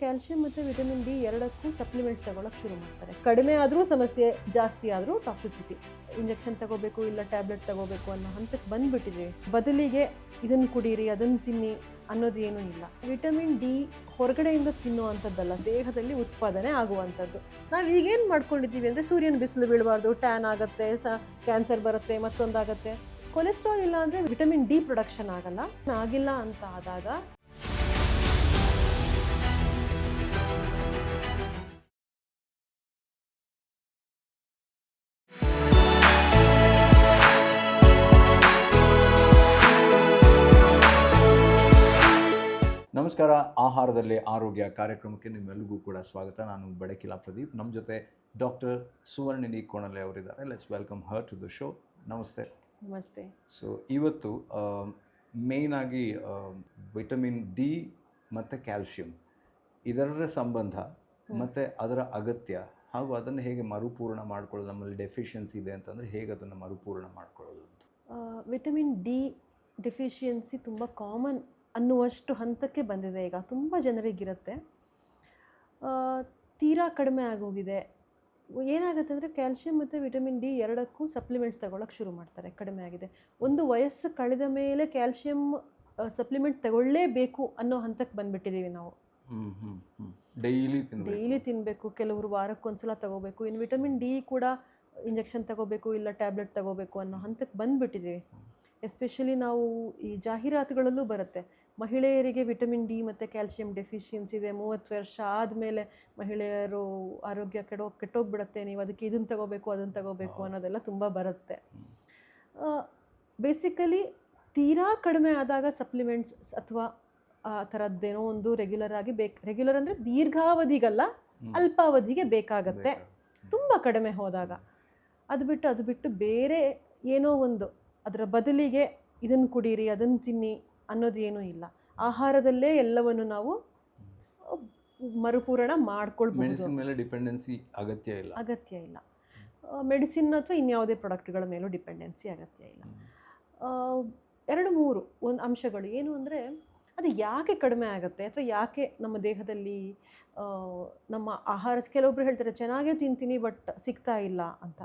Calcium ಮತ್ತು vitamin D ಎರಡಕ್ಕೂ supplements ತಗೊಳ್ಳೋಕೆ ಶುರು ಮಾಡ್ತಾರೆ. ಕಡಿಮೆ ಆದರೂ ಸಮಸ್ಯೆ, ಜಾಸ್ತಿ ಆದರೂ ಟಾಕ್ಸಿಸಿಟಿ. ಇಂಜೆಕ್ಷನ್ ತಗೋಬೇಕು ಇಲ್ಲ ಟ್ಯಾಬ್ಲೆಟ್ ತಗೋಬೇಕು ಅನ್ನೋ ಹಂತಕ್ಕೆ ಬಂದುಬಿಟ್ಟಿದ್ದೀವಿ. ಬದಲಿಗೆ ಇದನ್ನು ಕುಡೀರಿ, ಅದನ್ನು ತಿನ್ನಿ ಅನ್ನೋದು ಏನೂ ಇಲ್ಲ. ವಿಟಮಿನ್ ಡಿ ಹೊರಗಡೆಯಿಂದ ತಿನ್ನುವಂಥದ್ದಲ್ಲ, ದೇಹದಲ್ಲಿ ಉತ್ಪಾದನೆ ಆಗುವಂಥದ್ದು. ನಾವು ಈಗೇನು ಮಾಡ್ಕೊಂಡಿದ್ದೀವಿ ಅಂದರೆ ಸೂರ್ಯನ ಬಿಸಿಲು ಬೀಳಬಾರ್ದು, ಟ್ಯಾನ್ ಆಗುತ್ತೆ, ಕ್ಯಾನ್ಸರ್ ಬರುತ್ತೆ, ಮತ್ತೊಂದಾಗುತ್ತೆ. ಕೊಲೆಸ್ಟ್ರಾಲ್ ಇಲ್ಲ ಅಂದರೆ ವಿಟಮಿನ್ ಡಿ ಪ್ರೊಡಕ್ಷನ್ ಆಗಲ್ಲ. ಆಗಿಲ್ಲ ಅಂತ ಆದಾಗ ನಮಸ್ಕಾರ. ಆಹಾರದಲ್ಲಿ ಆರೋಗ್ಯ ಕಾರ್ಯಕ್ರಮಕ್ಕೆ ನಿಮ್ಮೆಲ್ಲರಿಗೂ ಕೂಡ ಸ್ವಾಗತ. ನಾನು ಬಡಕಿಲಾ ಪ್ರದೀಪ್. ನಮ್ಮ ಜೊತೆ ಡಾಕ್ಟರ್ ಸುವರ್ಣಿನಿ ಕೋಣಲೆ ಅವರಿದ್ದಾರೆ. Let's welcome her to the show. ನಮಸ್ತೆ. ನಮಸ್ತೆ. ಸೊ ಇವತ್ತು ಮೇಯ್ನಾಗಿ ವಿಟಮಿನ್ ಡಿ ಮತ್ತು ಕ್ಯಾಲ್ಶಿಯಂ ಇದರ ಸಂಬಂಧ ಮತ್ತು ಅದರ ಅಗತ್ಯ ಹಾಗೂ ಅದನ್ನು ಹೇಗೆ ಮರುಪೂರ್ಣ ಮಾಡ್ಕೊಳ್ಳೋದು, ನಮ್ಮಲ್ಲಿ ಡೆಫಿಷಿಯನ್ಸಿ ಇದೆ ಅಂತಂದರೆ ಹೇಗೆ ಅದನ್ನು ಮರುಪೂರ್ಣ ಮಾಡ್ಕೊಳ್ಳೋದು ಅಂತ. ವಿಟಮಿನ್ ಡಿ ಡೆಫಿಷಿಯನ್ಸಿ ತುಂಬ ಕಾಮನ್ ಅನ್ನುವಷ್ಟು ಹಂತಕ್ಕೆ ಬಂದಿದೆ. ಈಗ ತುಂಬ ಜನರಿಗಿರುತ್ತೆ. ತೀರಾ ಕಡಿಮೆ ಆಗೋಗಿದೆ. ಏನಾಗುತ್ತೆ ಅಂದರೆ ಕ್ಯಾಲ್ಶಿಯಂ ಮತ್ತು ವಿಟಮಿನ್ ಡಿ ಎರಡಕ್ಕೂ ಸಪ್ಲಿಮೆಂಟ್ಸ್ ತಗೊಳ್ಳೋಕೆ ಶುರು ಮಾಡ್ತಾರೆ. ಕಡಿಮೆ ಆಗಿದೆ. ಒಂದು ವಯಸ್ಸು ಕಳೆದ ಮೇಲೆ ಕ್ಯಾಲ್ಶಿಯಂ ಸಪ್ಲಿಮೆಂಟ್ ತಗೊಳ್ಳೇಬೇಕು ಅನ್ನೋ ಹಂತಕ್ಕೆ ಬಂದುಬಿಟ್ಟಿದ್ದೀವಿ ನಾವು. ಡೈಲಿ ತಿನ್ನಬೇಕು, ಕೆಲವರು ವಾರಕ್ಕೊಂದ್ಸಲ ತಗೋಬೇಕು. ಇನ್ನು ವಿಟಮಿನ್ ಡಿ ಕೂಡ ಇಂಜೆಕ್ಷನ್ ತಗೋಬೇಕು ಇಲ್ಲ ಟ್ಯಾಬ್ಲೆಟ್ ತಗೋಬೇಕು ಅನ್ನೋ ಹಂತಕ್ಕೆ ಬಂದುಬಿಟ್ಟಿದ್ದೀವಿ. ಎಸ್ಪೆಷಲಿ ನಾವು ಈ ಜಾಹೀರಾತುಗಳಲ್ಲೂ ಬರುತ್ತೆ, ಮಹಿಳೆಯರಿಗೆ ವಿಟಮಿನ್ ಡಿ ಮತ್ತು ಕ್ಯಾಲ್ಶಿಯಂ ಡೆಫಿಷಿಯನ್ಸಿ ಇದೆ, 30 ವರ್ಷ ಆದಮೇಲೆ ಮಹಿಳೆಯರು ಆರೋಗ್ಯ ಕೆಟ್ಟೋಗ್ಬಿಡುತ್ತೆ, ನೀವು ಅದಕ್ಕೆ ಇದನ್ನು ತಗೋಬೇಕು ಅದನ್ನು ತಗೋಬೇಕು ಅನ್ನೋದೆಲ್ಲ ತುಂಬ ಬರುತ್ತೆ. ಬೇಸಿಕಲಿ ತೀರಾ ಕಡಿಮೆ ಆದಾಗ ಸಪ್ಲಿಮೆಂಟ್ಸ್ ಅಥವಾ ಆ ಥರದ್ದೇನೋ ಒಂದು ರೆಗ್ಯುಲರ್ ಅಂದರೆ ದೀರ್ಘಾವಧಿಗಲ್ಲ, ಅಲ್ಪಾವಧಿಗೆ ಬೇಕಾಗತ್ತೆ. ತುಂಬ ಕಡಿಮೆ ಹೋದಾಗ ಅದು ಬಿಟ್ಟು ಬೇರೆ ಏನೋ ಒಂದು ಅದರ ಬದಲಿಗೆ ಇದನ್ನು ಕುಡೀರಿ, ಅದನ್ನು ತಿನ್ನಿ ಅನ್ನೋದು ಏನೂ ಇಲ್ಲ. ಆಹಾರದಲ್ಲೇ ಎಲ್ಲವನ್ನು ನಾವು ಮರುಪೂರಣ ಮಾಡ್ಕೊಳ್ಬಹುದು. ಮೆಡಿಸಿನ್ ಮೇಲೆ ಡಿಪೆಂಡೆನ್ಸಿ ಅಗತ್ಯ ಇಲ್ಲ. ಮೆಡಿಸಿನ್ ಅಥವಾ ಇನ್ಯಾವುದೇ ಪ್ರಾಡಕ್ಟ್ಗಳ ಮೇಲೂ ಡಿಪೆಂಡೆನ್ಸಿ ಅಗತ್ಯ ಇಲ್ಲ. 2-3 ಒಂದು ಅಂಶಗಳು ಏನು ಅಂದರೆ, ಅದು ಯಾಕೆ ಕಡಿಮೆ ಆಗುತ್ತೆ ಅಥವಾ ಯಾಕೆ ನಮ್ಮ ದೇಹದಲ್ಲಿ ನಮ್ಮ ಆಹಾರ, ಕೆಲವೊಬ್ರು ಹೇಳ್ತಾರೆ ಚೆನ್ನಾಗೇ ತಿಂತೀನಿ ಬಟ್ ಸಿಗ್ತಾ ಇಲ್ಲ ಅಂತ.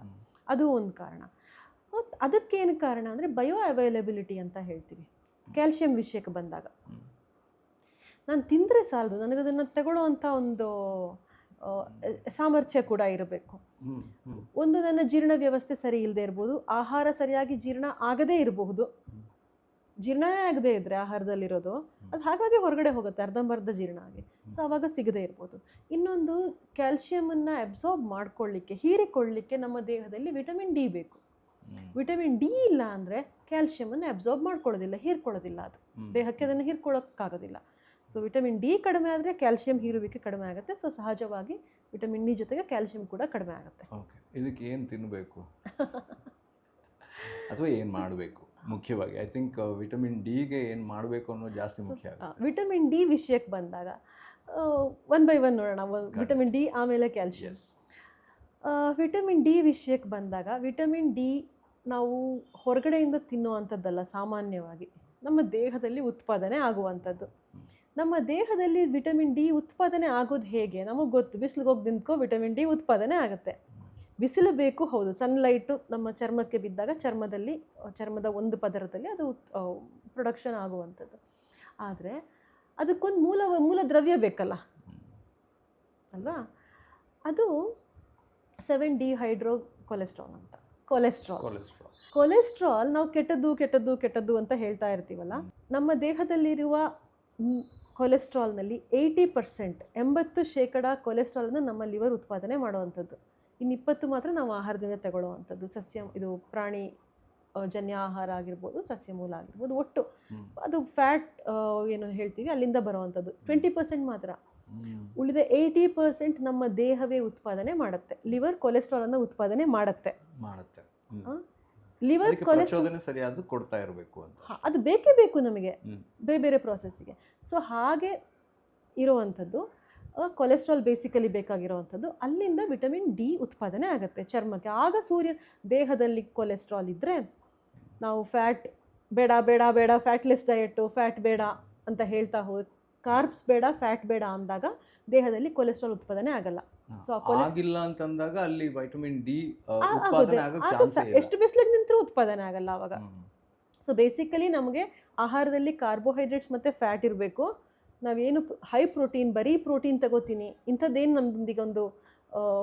ಅದು ಒಂದು ಕಾರಣ. ಅದಕ್ಕೇನು ಕಾರಣ ಅಂದರೆ ಬಯೋ ಅವೈಲಬಿಲಿಟಿ ಅಂತ ಹೇಳ್ತೀವಿ. ಕ್ಯಾಲ್ಶಿಯಂ ವಿಷಯಕ್ಕೆ ಬಂದಾಗ ನಾನು ತಿಂದರೆ ಸಾಲದು, ನನಗದನ್ನು ತಗೊಳ್ಳೋ ಅಂಥ ಒಂದು ಸಾಮರ್ಥ್ಯ ಕೂಡ ಇರಬೇಕು. ಒಂದು ನನ್ನ ಜೀರ್ಣ ವ್ಯವಸ್ಥೆ ಸರಿ ಇಲ್ಲದೆ ಇರ್ಬೋದು, ಆಹಾರ ಸರಿಯಾಗಿ ಜೀರ್ಣ ಆಗದೇ ಇರಬಹುದು. ಜೀರ್ಣನೇ ಆಗದೇ ಇದ್ದರೆ ಆಹಾರದಲ್ಲಿರೋದು ಅದು ಹಾಗಾಗಿ ಹೊರಗಡೆ ಹೋಗುತ್ತೆ, ಅರ್ಧಂಬರ್ಧ ಜೀರ್ಣ ಆಗಿ. ಸೊ ಆವಾಗ ಸಿಗದೇ ಇರ್ಬೋದು. ಇನ್ನೊಂದು, ಕ್ಯಾಲ್ಶಿಯಮನ್ನು ಅಬ್ಸಾರ್ಬ್ ಮಾಡ್ಕೊಳ್ಳಿಕ್ಕೆ, ಹೀರಿಕೊಳ್ಳಿಕ್ಕೆ ನಮ್ಮ ದೇಹದಲ್ಲಿ ವಿಟಮಿನ್ ಡಿ ಬೇಕು. ವಿಟಮಿನ್ ಡಿ ಇಲ್ಲ ಅಂದರೆ ಕ್ಯಾಲ್ಶಿಯಮನ್ನು ಅಬ್ಸಾರ್ಬ್ ಮಾಡ್ಕೊಳ್ಳೋದಿಲ್ಲ, ಹೀರ್ಕೊಳ್ಳೋದಿಲ್ಲ. ಅದು ದೇಹಕ್ಕೆ ಅದನ್ನು ಹೀರ್ಕೊಳ್ಳೋಕ್ಕಾಗೋದಿಲ್ಲ. ಸೊ ವಿಟಮಿನ್ ಡಿ ಕಡಿಮೆ ಆದರೆ ಕ್ಯಾಲ್ಶಿಯಂ ಹೀರುವಿಕೆ ಕಡಿಮೆ ಆಗುತ್ತೆ. ಸೊ ಸಹಜವಾಗಿ ವಿಟಮಿನ್ ಡಿ ಜೊತೆಗೆ ಕ್ಯಾಲ್ಶಿಯಂ ಕೂಡ ಕಡಿಮೆ ಆಗುತ್ತೆ. ಓಕೆ, ಇದಕ್ಕೆ ಏನು ತಿನ್ನಬೇಕು ಅಥವಾ ಏನು ಮಾಡಬೇಕು ಮುಖ್ಯವಾಗಿ? ಐ ಥಿಂಕ್ ವಿಟಮಿನ್ ಡಿಗೆ ಏನು ಮಾಡಬೇಕು ಅನ್ನೋದು ಜಾಸ್ತಿ ಮುಖ್ಯ ಆಗುತ್ತೆ. ವಿಟಮಿನ್ ಡಿ ವಿಷಯಕ್ಕೆ ಬಂದಾಗ 1 by 1 ನೋಡೋಣ. ವಿಟಮಿನ್ ಡಿ ಆಮೇಲೆ ಕ್ಯಾಲ್ಶಿಯಂ. ವಿಟಮಿನ್ ಡಿ ವಿಷಯಕ್ಕೆ ಬಂದಾಗ, ವಿಟಮಿನ್ ಡಿ ನಾವು ಹೊರಗಡೆಯಿಂದ ತಿನ್ನುವಂಥದ್ದಲ್ಲ, ಸಾಮಾನ್ಯವಾಗಿ ನಮ್ಮ ದೇಹದಲ್ಲಿ ಉತ್ಪಾದನೆ ಆಗುವಂಥದ್ದು. ನಮ್ಮ ದೇಹದಲ್ಲಿ ವಿಟಮಿನ್ ಡಿ ಉತ್ಪಾದನೆ ಆಗೋದು ಹೇಗೆ ನಮಗೆ ಗೊತ್ತು. ಬಿಸಿಲಿಗೆ ಹೋಗಿ ನಿಂತ್ಕೋ ವಿಟಮಿನ್ ಡಿ ಉತ್ಪಾದನೆ ಆಗುತ್ತೆ. ಬಿಸಿಲು ಬೇಕು, ಹೌದು. ಸನ್ಲೈಟು ನಮ್ಮ ಚರ್ಮಕ್ಕೆ ಬಿದ್ದಾಗ ಚರ್ಮದ ಒಂದು ಪದರದಲ್ಲಿ ಅದು ಪ್ರೊಡಕ್ಷನ್ ಆಗುವಂಥದ್ದು. ಆದರೆ ಅದಕ್ಕೊಂದು ಮೂಲ ದ್ರವ್ಯ ಬೇಕಲ್ಲ ಅಲ್ವಾ? ಅದು 7-ಡಿಹೈಡ್ರೋ ಕೊಲೆಸ್ಟ್ರಾಲ್ ಅಂತ. ಕೊಲೆಸ್ಟ್ರಾಲ್ ನಾವು ಕೆಟ್ಟದ್ದು ಅಂತ ಹೇಳ್ತಾ ಇರ್ತೀವಲ್ಲ. ನಮ್ಮ ದೇಹದಲ್ಲಿರುವ ಕೊಲೆಸ್ಟ್ರಾಲ್ನಲ್ಲಿ 80% ಕೊಲೆಸ್ಟ್ರಾಲನ್ನು ನಮ್ಮ ಲಿವರ್ ಉತ್ಪಾದನೆ ಮಾಡುವಂಥದ್ದು. ಇನ್ನು 20 ಮಾತ್ರ ನಾವು ಆಹಾರದಿಂದ ತಗೊಳ್ಳುವಂಥದ್ದು. ಇದು ಪ್ರಾಣಿ ಜನ್ಯ ಆಹಾರ ಆಗಿರ್ಬೋದು, ಸಸ್ಯ ಮೂಲ ಆಗಿರ್ಬೋದು. ಒಟ್ಟು ಅದು ಫ್ಯಾಟ್ ಏನು ಹೇಳ್ತೀವಿ ಅಲ್ಲಿಂದ ಬರುವಂಥದ್ದು 20% ಮಾತ್ರ. ಉಳಿದ 80% ನಮ್ಮ ದೇಹವೇ ಉತ್ಪಾದನೆ ಮಾಡುತ್ತೆ. ಲಿವರ್ ಕೊಲೆಸ್ಟ್ರಾಲನ್ನು ಉತ್ಪಾದನೆ ಮಾಡುತ್ತೆ. ಲಿವರ್ ಕೊಲೆಸ್ಟ್ರಾಲ್ ಸರಿಯಾದ ಕೊಡ್ತಾ ಇರಬೇಕು ಅಂತ, ಅದು ಬೇಕೇ ಬೇಕು ನಮಗೆ ಬೇರೆ ಪ್ರೋಸೆಸ್ಸಿಗೆ. ಸೊ ಹಾಗೆ ಇರುವಂಥದ್ದು ಕೊಲೆಸ್ಟ್ರಾಲ್ ಬೇಸಿಕಲಿ ಬೇಕಾಗಿರುವಂಥದ್ದು. ಅಲ್ಲಿಂದ ವಿಟಮಿನ್ ಡಿ ಉತ್ಪಾದನೆ ಆಗುತ್ತೆ ಚರ್ಮಕ್ಕೆ. ಆಗ ದೇಹದಲ್ಲಿ ಕೊಲೆಸ್ಟ್ರಾಲ್ ಇದ್ದರೆ ನಾವು ಫ್ಯಾಟ್ ಬೇಡ ಫ್ಯಾಟ್ಲೆಸ್ ಡಯಟು, ಫ್ಯಾಟ್ ಬೇಡ ಅಂತ ಹೇಳ್ತಾ ಕಾರ್ಬ್ಸ್ ಬೇಡ, ಫ್ಯಾಟ್ ಬೇಡ ಅಂದಾಗ ದೇಹದಲ್ಲಿ ಕೊಲೆಸ್ಟ್ರಾಲ್ ಉತ್ಪಾದನೆ ಆಗಲ್ಲ. ಸೊ ಆಗಿಲ್ಲ ಅಂತಂದಾಗ ಅಲ್ಲಿ ವೈಟಮಿನ್ ಡಿ ಆಗುತ್ತೆ, ಉತ್ಪಾದನೆ ಆಗಕ್ಕೆ ಚಾನ್ಸ್ ಇಲ್ಲ. ಎಷ್ಟು ಬಿಸಿಲಿಗೆ ನಿಂತರೂ ಉತ್ಪಾದನೆ ಆಗಲ್ಲ ಅವಾಗ. ಸೊ ಬೇಸಿಕಲಿ ನಮಗೆ ಆಹಾರದಲ್ಲಿ ಕಾರ್ಬೋಹೈಡ್ರೇಟ್ಸ್ ಮತ್ತು ಫ್ಯಾಟ್ ಇರಬೇಕು. ನಾವೇನು ಹೈ ಪ್ರೋಟೀನ್, ಬರೀ ಪ್ರೋಟೀನ್ ತಗೋತೀನಿ ಇಂಥದ್ದೇನು ನಮ್ಮದೊಂದಿಗೆ ಒಂದು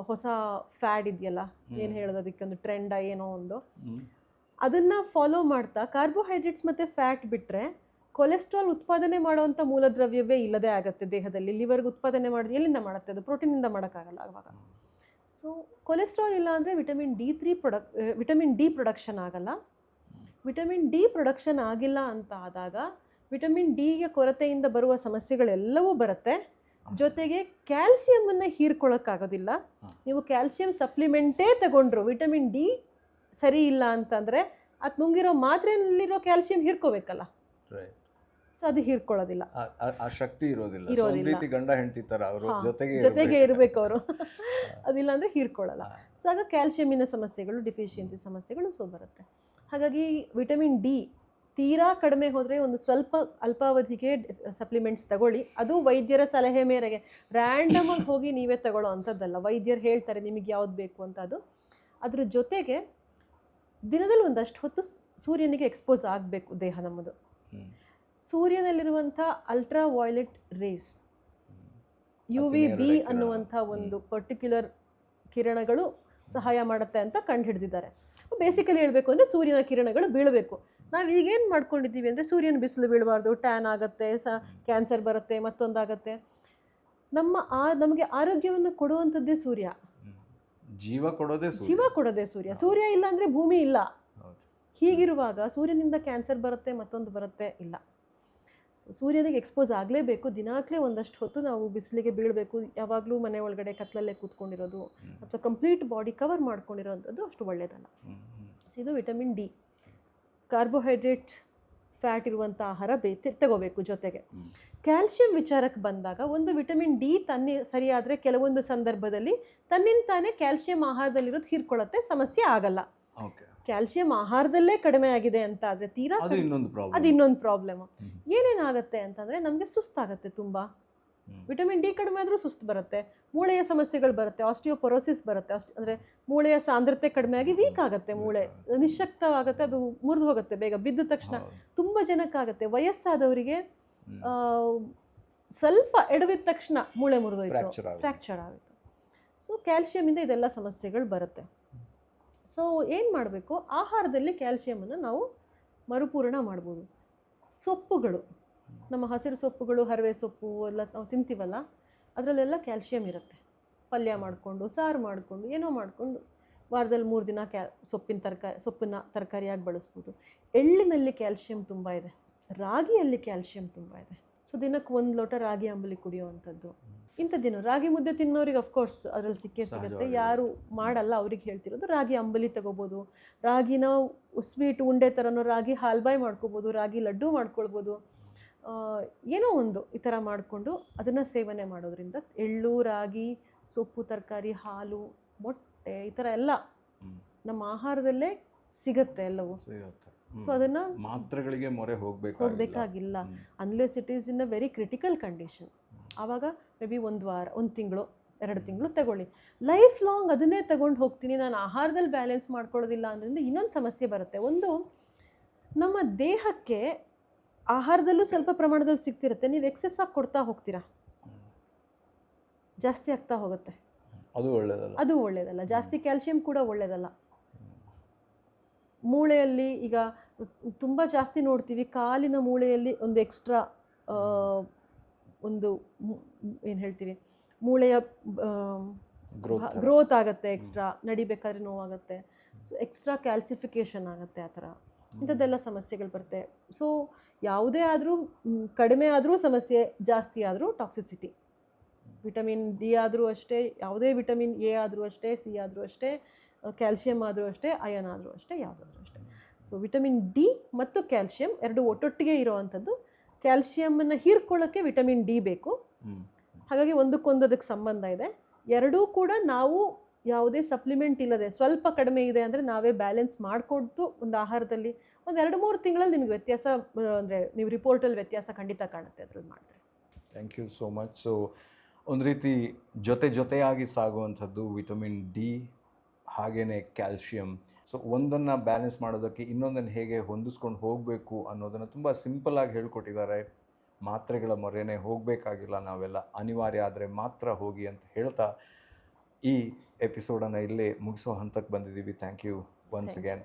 ಹೊಸ ಫ್ಯಾಡ್ ಇದೆಯಲ್ಲ, ಏನು ಹೇಳೋದು ಅದಕ್ಕೆ ಒಂದು ಟ್ರೆಂಡ ಏನೋ ಒಂದು, ಅದನ್ನು ಫಾಲೋ ಮಾಡ್ತಾ ಕಾರ್ಬೋಹೈಡ್ರೇಟ್ಸ್ ಮತ್ತು ಫ್ಯಾಟ್ ಬಿಟ್ಟರೆ ಕೊಲೆಸ್ಟ್ರಾಲ್ ಉತ್ಪಾದನೆ ಮಾಡುವಂಥ ಮೂಲದ್ರವ್ಯವೇ ಇಲ್ಲದೆ ಆಗುತ್ತೆ ದೇಹದಲ್ಲಿ. ಲಿವರ್ಗೆ ಉತ್ಪಾದನೆ ಮಾಡೋದು ಎಲ್ಲಿಂದ ಮಾಡುತ್ತೆ? ಅದು ಪ್ರೋಟೀನಿಂದ ಮಾಡೋಕ್ಕಾಗಲ್ಲ ಆವಾಗ. ಸೊ ಕೊಲೆಸ್ಟ್ರಾಲ್ ಇಲ್ಲ ಅಂದರೆ ವಿಟಮಿನ್ ಡಿ ಪ್ರೊಡಕ್ಷನ್ ಆಗಲ್ಲ. ವಿಟಮಿನ್ ಡಿ ಪ್ರೊಡಕ್ಷನ್ ಆಗಿಲ್ಲ ಅಂತ ಆದಾಗ ವಿಟಮಿನ್ ಡಿಗೆ ಕೊರತೆಯಿಂದ ಬರುವ ಸಮಸ್ಯೆಗಳೆಲ್ಲವೂ ಬರುತ್ತೆ. ಜೊತೆಗೆ ಕ್ಯಾಲ್ಸಿಯಮನ್ನು ಹೀರ್ಕೊಳ್ಳೋಕ್ಕಾಗೋದಿಲ್ಲ. ನೀವು ಕ್ಯಾಲ್ಸಿಯಂ ಸಪ್ಲಿಮೆಂಟೇ ತಗೊಂಡ್ರು ವಿಟಮಿನ್ ಡಿ ಸರಿ ಇಲ್ಲ ಅಂತಂದರೆ ಅದು ನುಂಗಿರೋ ಮಾತ್ರೆಯಲ್ಲಿರೋ ಕ್ಯಾಲ್ಸಿಯಂ ಹೀರ್ಕೋಬೇಕಲ್ಲ, ಸೊ ಅದು ಹೀರ್ಕೊಳ್ಳೋದಿಲ್ಲ, ಆ ಶಕ್ತಿ ಇರೋದಿಲ್ಲ. ಗಂಡ ಹೆಂಡತಿ ತರ ಅವರು ಜೊತೆಗೆ ಇರಬೇಕು ಅವರು, ಅದಿಲ್ಲ ಅಂದರೆ ಹೀರ್ಕೊಳ್ಳಲ್ಲ. ಸೊ ಆಗ ಕ್ಯಾಲ್ಸಿಯಮಿನ ಸಮಸ್ಯೆಗಳು, ಡಿಫಿಷಿಯನ್ಸಿ ಸಮಸ್ಯೆಗಳು ಸೊ ಬರುತ್ತೆ. ಹಾಗಾಗಿ ವಿಟಮಿನ್ ಡಿ ತೀರಾ ಕಡಿಮೆ ಹೋದರೆ ಒಂದು ಸ್ವಲ್ಪ ಅಲ್ಪಾವಧಿಗೆ ಸಪ್ಲಿಮೆಂಟ್ಸ್ ತಗೊಳ್ಳಿ. ಅದು ವೈದ್ಯರ ಸಲಹೆ ಮೇರೆಗೆ, ರ್ಯಾಂಡಮಾಗಿ ಹೋಗಿ ನೀವೇ ತಗೊಳ್ಳೋ ಅಂಥದ್ದಲ್ಲ. ವೈದ್ಯರು ಹೇಳ್ತಾರೆ ನಿಮಗೆ ಯಾವ್ದು ಬೇಕು ಅಂತ. ಅದು ಅದ್ರ ಜೊತೆಗೆ ದಿನದಲ್ಲಿ ಒಂದಷ್ಟು ಹೊತ್ತು ಸೂರ್ಯನಿಗೆ ಎಕ್ಸ್ಪೋಸ್ ಆಗಬೇಕು ದೇಹ ನಮ್ಮದು. ಸೂರ್ಯನಲ್ಲಿರುವಂಥ ಅಲ್ಟ್ರಾ ವೈಲೆಟ್ ರೇಸ್, UVB ಅನ್ನುವಂಥ ಒಂದು ಪರ್ಟಿಕ್ಯುಲರ್ ಕಿರಣಗಳು ಸಹಾಯ ಮಾಡುತ್ತೆ ಅಂತ ಕಂಡು ಹಿಡಿದಿದ್ದಾರೆ. ಬೇಸಿಕಲಿ ಹೇಳಬೇಕು ಅಂದರೆ ಸೂರ್ಯನ ಕಿರಣಗಳು ಬೀಳಬೇಕು. ನಾವು ಈಗೇನು ಮಾಡ್ಕೊಂಡಿದ್ದೀವಿ ಅಂದರೆ ಸೂರ್ಯನ ಬಿಸಿಲು ಬೀಳಬಾರ್ದು, ಟ್ಯಾನ್ ಆಗುತ್ತೆ, ಕ್ಯಾನ್ಸರ್ ಬರುತ್ತೆ, ಮತ್ತೊಂದಾಗುತ್ತೆ. ನಮಗೆ ಆರೋಗ್ಯವನ್ನು ಕೊಡುವಂಥದ್ದೇ ಸೂರ್ಯ, ಜೀವ ಕೊಡೋದೇ ಸೂರ್ಯ. ಸೂರ್ಯ ಇಲ್ಲ ಅಂದರೆ ಭೂಮಿ ಇಲ್ಲ. ಹೀಗಿರುವಾಗ ಸೂರ್ಯನಿಂದ ಕ್ಯಾನ್ಸರ್ ಬರುತ್ತೆ, ಮತ್ತೊಂದು ಬರುತ್ತೆ, ಇಲ್ಲ. ಸೊ ಸೂರ್ಯನಿಗೆ ಎಕ್ಸ್ಪೋಸ್ ಆಗಲೇಬೇಕು. ದಿನಾಗಲೇ ಒಂದಷ್ಟು ಹೊತ್ತು ನಾವು ಬಿಸಿಲಿಗೆ ಬೀಳಬೇಕು. ಯಾವಾಗಲೂ ಮನೆ ಒಳಗಡೆ ಕತ್ತಲಲ್ಲೇ ಕೂತ್ಕೊಂಡಿರೋದು ಅಥವಾ ಕಂಪ್ಲೀಟ್ ಬಾಡಿ ಕವರ್ ಮಾಡ್ಕೊಂಡಿರೋವಂಥದ್ದು ಅಷ್ಟು ಒಳ್ಳೆಯದಲ್ಲ. ಸೊ ಇದು ವಿಟಮಿನ್ ಡಿ. ಕಾರ್ಬೋಹೈಡ್ರೇಟ್, ಫ್ಯಾಟ್ ಇರುವಂಥ ಆಹಾರ ತಗೋಬೇಕು. ಜೊತೆಗೆ ಕ್ಯಾಲ್ಶಿಯಂ ವಿಚಾರಕ್ಕೆ ಬಂದಾಗ ಒಂದು ವಿಟಮಿನ್ ಡಿ ಸರಿಯಾದರೆ ಕೆಲವೊಂದು ಸಂದರ್ಭದಲ್ಲಿ ತನ್ನಿಂತಾನೇ ಕ್ಯಾಲ್ಶಿಯಂ ಆಹಾರದಲ್ಲಿರೋದು ಹೀರ್ಕೊಳ್ಳುತ್ತೆ, ಸಮಸ್ಯೆ ಆಗಲ್ಲ. ಕ್ಯಾಲ್ಶಿಯಂ ಆಹಾರದಲ್ಲೇ ಕಡಿಮೆ ಆಗಿದೆ ಅಂತ ಆದರೆ ತೀರಾ ಅದು ಇನ್ನೊಂದು ಪ್ರಾಬ್ಲಮ್. ಏನೇನಾಗುತ್ತೆ ಅಂತಂದರೆ ನಮಗೆ ಸುಸ್ತಾಗುತ್ತೆ ತುಂಬ. ವಿಟಮಿನ್ ಡಿ ಕಡಿಮೆ ಆದರೂ ಸುಸ್ತು ಬರುತ್ತೆ, ಮೂಳೆಯ ಸಮಸ್ಯೆಗಳು ಬರುತ್ತೆ, ಆಸ್ಟಿಯೋಪೊರೋಸಿಸ್ ಬರುತ್ತೆ. ಅಂದರೆ ಮೂಳೆಯ ಸಾಂದ್ರತೆ ಕಡಿಮೆ ಆಗಿ ವೀಕ್ ಆಗುತ್ತೆ, ಮೂಳೆ ನಿಶ್ಶಕ್ತವಾಗುತ್ತೆ, ಅದು ಮುರಿದು ಹೋಗುತ್ತೆ ಬೇಗ, ಬಿದ್ದ ತಕ್ಷಣ. ತುಂಬ ಜನಕ್ಕಾಗುತ್ತೆ. ವಯಸ್ಸಾದವರಿಗೆ ಸ್ವಲ್ಪ ಎಡವಿದ ತಕ್ಷಣ ಮೂಳೆ ಮುರಿದೋಯ್ತು, ಫ್ರ್ಯಾಕ್ಚರ್ ಆಯಿತು. ಸೊ ಕ್ಯಾಲ್ಶಿಯಮಿಂದ ಇದೆಲ್ಲ ಸಮಸ್ಯೆಗಳು ಬರುತ್ತೆ. ಸೊ ಏನು ಮಾಡಬೇಕು? ಆಹಾರದಲ್ಲಿ ಕ್ಯಾಲ್ಶಿಯಮನ್ನು ನಾವು ಮರುಪೂರಣ ಮಾಡ್ಬೋದು. ಸೊಪ್ಪುಗಳು, ನಮ್ಮ ಹಸಿರು ಸೊಪ್ಪುಗಳು, ಹರವೆ ಸೊಪ್ಪು ಎಲ್ಲ ನಾವು ತಿಂತೀವಲ್ಲ, ಅದರಲ್ಲೆಲ್ಲ ಕ್ಯಾಲ್ಶಿಯಂ ಇರುತ್ತೆ. ಪಲ್ಯ ಮಾಡಿಕೊಂಡು, ಸಾರು ಮಾಡಿಕೊಂಡು, ಏನೋ ಮಾಡಿಕೊಂಡು ವಾರದಲ್ಲಿ 3 ದಿನ ಸೊಪ್ಪನ್ನ ತರಕಾರಿಯಾಗಿ ಬಳಸ್ಬೋದು. ಎಳ್ಳಿನಲ್ಲಿ ಕ್ಯಾಲ್ಶಿಯಂ ತುಂಬ ಇದೆ, ರಾಗಿಯಲ್ಲಿ ಕ್ಯಾಲ್ಶಿಯಂ ತುಂಬ ಇದೆ. ಸೊ ದಿನಕ್ಕೆ 1 ಲೋಟ ರಾಗಿ ಅಂಬಲಿ ಕುಡಿಯುವಂಥದ್ದು. ಇಂಥದ್ದೇನು ರಾಗಿ ಮುದ್ದೆ ತಿನ್ನೋರಿಗೆ ಅಫ್ಕೋರ್ಸ್ ಅದರಲ್ಲಿ ಸಿಗುತ್ತೆ. ಯಾರು ಮಾಡಲ್ಲ ಅವ್ರಿಗೆ ಹೇಳ್ತಿರೋದು ರಾಗಿ ಅಂಬಲಿ ತಗೋಬೋದು. ರಾಗಿನ ಸ್ವೀಟ್ ಉಂಡೆ ಥರನೋ ರಾಗಿ ಹಾಲ್ಬಾಯ್ ಮಾಡ್ಕೋಬೋದು, ರಾಗಿ ಲಡ್ಡು ಮಾಡ್ಕೊಳ್ಬೋದು. ಏನೋ ಒಂದು ಈ ಥರ ಮಾಡಿಕೊಂಡು ಅದನ್ನು ಸೇವನೆ ಮಾಡೋದ್ರಿಂದ ಎಳ್ಳು, ರಾಗಿ, ಸೊಪ್ಪು, ತರಕಾರಿ, ಹಾಲು, ಮೊಟ್ಟೆ ಈ ಥರ ಎಲ್ಲ ನಮ್ಮ ಆಹಾರದಲ್ಲೇ ಸಿಗುತ್ತೆ ಎಲ್ಲವೂ. ಸೊ ಅದನ್ನು ಮಾತ್ರೆಗಳಿಗೆ ಮೊರೆ ಹೋಗಬೇಕಾಗಿಲ್ಲ, unless it is in a very critical condition. ಆವಾಗ ಮೇ ಬಿ 1 ವಾರ, 1 ತಿಂಗಳು, 2 ತಿಂಗಳು ತಗೊಳ್ಳಿ. ಲೈಫ್ ಲಾಂಗ್ ಅದನ್ನೇ ತಗೊಂಡು ಹೋಗ್ತೀನಿ, ನಾನು ಆಹಾರದಲ್ಲಿ ಬ್ಯಾಲೆನ್ಸ್ ಮಾಡ್ಕೊಳ್ಳೋದಿಲ್ಲ ಅಂದ್ರಿಂದ ಇನ್ನೊಂದು ಸಮಸ್ಯೆ ಬರುತ್ತೆ. ಒಂದು, ನಮ್ಮ ದೇಹಕ್ಕೆ ಆಹಾರದಲ್ಲೂ ಸ್ವಲ್ಪ ಪ್ರಮಾಣದಲ್ಲಿ ಸಿಗ್ತಿರುತ್ತೆ, ನೀವು ಎಕ್ಸೆಸ್ ಆಗಿ ಕೊಡ್ತಾ ಹೋಗ್ತೀರಾ, ಜಾಸ್ತಿ ಆಗ್ತಾ ಹೋಗುತ್ತೆ. ಅದು ಒಳ್ಳೆಯದಲ್ಲ. ಜಾಸ್ತಿ ಕ್ಯಾಲ್ಶಿಯಂ ಕೂಡ ಒಳ್ಳೆಯದಲ್ಲ. ಮೂಳೆಯಲ್ಲಿ ಈಗ ತುಂಬ ಜಾಸ್ತಿ ನೋಡ್ತೀವಿ, ಕಾಲಿನ ಮೂಳೆಯಲ್ಲಿ ಒಂದು ಎಕ್ಸ್ಟ್ರಾ ಒಂದು ಏನು ಹೇಳ್ತೀವಿ, ಮೂಳೆಯ ಗ್ರೋತ್ ಆಗುತ್ತೆ, ಎಕ್ಸ್ಟ್ರಾ ನಡಿಬೇಕಾದ್ರೆ ನೋವಾಗುತ್ತೆ. ಸೊ ಎಕ್ಸ್ಟ್ರಾ ಕ್ಯಾಲ್ಸಿಫಿಕೇಷನ್ ಆಗುತ್ತೆ, ಆ ಥರ ಇಂಥದ್ದೆಲ್ಲ ಸಮಸ್ಯೆಗಳು ಬರುತ್ತೆ. ಸೊ ಯಾವುದೇ ಆದರೂ ಕಡಿಮೆ ಆದರೂ ಸಮಸ್ಯೆ, ಜಾಸ್ತಿ ಆದರೂ ಟಾಕ್ಸಿಸಿಟಿ. ವಿಟಮಿನ್ ಡಿ ಆದರೂ ಅಷ್ಟೇ, ಯಾವುದೇ ವಿಟಮಿನ್ ಎ ಆದರೂ ಅಷ್ಟೇ, ಸಿ ಆದರೂ ಅಷ್ಟೇ, ಕ್ಯಾಲ್ಶಿಯಂ ಆದರೂ ಅಷ್ಟೇ, ಅಯನ್ ಆದರೂ ಅಷ್ಟೇ, ಯಾವುದಾದ್ರೂ ಅಷ್ಟೇ. ಸೊ ವಿಟಮಿನ್ ಡಿ ಮತ್ತು ಕ್ಯಾಲ್ಶಿಯಂ ಎರಡು ಒಟ್ಟೊಟ್ಟಿಗೆ ಇರೋವಂಥದ್ದು. ಕ್ಯಾಲ್ಶಿಯಮನ್ನು ಹೀರ್ಕೊಳ್ಳೋಕ್ಕೆ ವಿಟಮಿನ್ ಡಿ ಬೇಕು. ಹಾಗಾಗಿ ಒಂದಕ್ಕೊಂದು ಅದಕ್ಕೆ ಸಂಬಂಧ ಇದೆ. ಎರಡೂ ಕೂಡ ನಾವು ಯಾವುದೇ ಸಪ್ಲಿಮೆಂಟ್ ಇಲ್ಲದೆ ಸ್ವಲ್ಪ ಕಡಿಮೆ ಇದೆ ಅಂದರೆ ನಾವೇ ಬ್ಯಾಲೆನ್ಸ್ ಮಾಡಿಕೊಡ್ತು ಒಂದು ಆಹಾರದಲ್ಲಿ ಒಂದು 2-3 ತಿಂಗಳಲ್ಲಿ ನಿಮಗೆ ವ್ಯತ್ಯಾಸ, ಅಂದರೆ ನೀವು ರಿಪೋರ್ಟಲ್ಲಿ ವ್ಯತ್ಯಾಸ ಖಂಡಿತ ಕಾಣುತ್ತೆ ಅದರಲ್ಲಿ ಮಾಡಿದ್ರೆ. Thank you so much. So ಒಂದು ರೀತಿ ಜೊತೆಯಾಗಿ ಸಾಗುವಂಥದ್ದು ವಿಟಮಿನ್ ಡಿ ಹಾಗೆಯೇ ಕ್ಯಾಲ್ಶಿಯಂ. ಸೊ ಒಂದನ್ನು ಬ್ಯಾಲೆನ್ಸ್ ಮಾಡೋದಕ್ಕೆ ಇನ್ನೊಂದನ್ನು ಹೇಗೆ ಹೊಂದಿಸ್ಕೊಂಡು ಹೋಗಬೇಕು ಅನ್ನೋದನ್ನು ತುಂಬ ಸಿಂಪಲ್ಲಾಗಿ ಹೇಳ್ಕೊಟ್ಟಿದ್ದಾರೆ. ಮಾತ್ರೆಗಳ ಮೊರೆನೇ ಹೋಗಬೇಕಾಗಿಲ್ಲ ನಾವೆಲ್ಲ, ಅನಿವಾರ್ಯ ಆದರೆ ಮಾತ್ರ ಹೋಗಿ ಅಂತ ಹೇಳ್ತಾ ಈ ಎಪಿಸೋಡನ್ನು ಇಲ್ಲೇ ಮುಗಿಸೋ ಹಂತಕ್ಕೆ ಬಂದಿದ್ದೀವಿ. Thank you once again.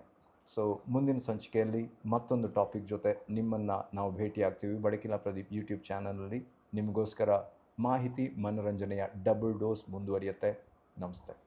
So ಮುಂದಿನ ಸಂಚಿಕೆಯಲ್ಲಿ ಮತ್ತೊಂದು ಟಾಪಿಕ್ ಜೊತೆ ನಿಮ್ಮನ್ನು ನಾವು ಭೇಟಿಯಾಗ್ತೀವಿ. ಬಡಕಿಲ ಪ್ರದೀಪ್ ಯೂಟ್ಯೂಬ್ ಚಾನಲಲ್ಲಿ ನಿಮಗೋಸ್ಕರ ಮಾಹಿತಿ ಮನೋರಂಜನೆಯ ಡಬಲ್ ಡೋಸ್ ಮುಂದುವರಿಯುತ್ತೆ. ನಮಸ್ತೆ.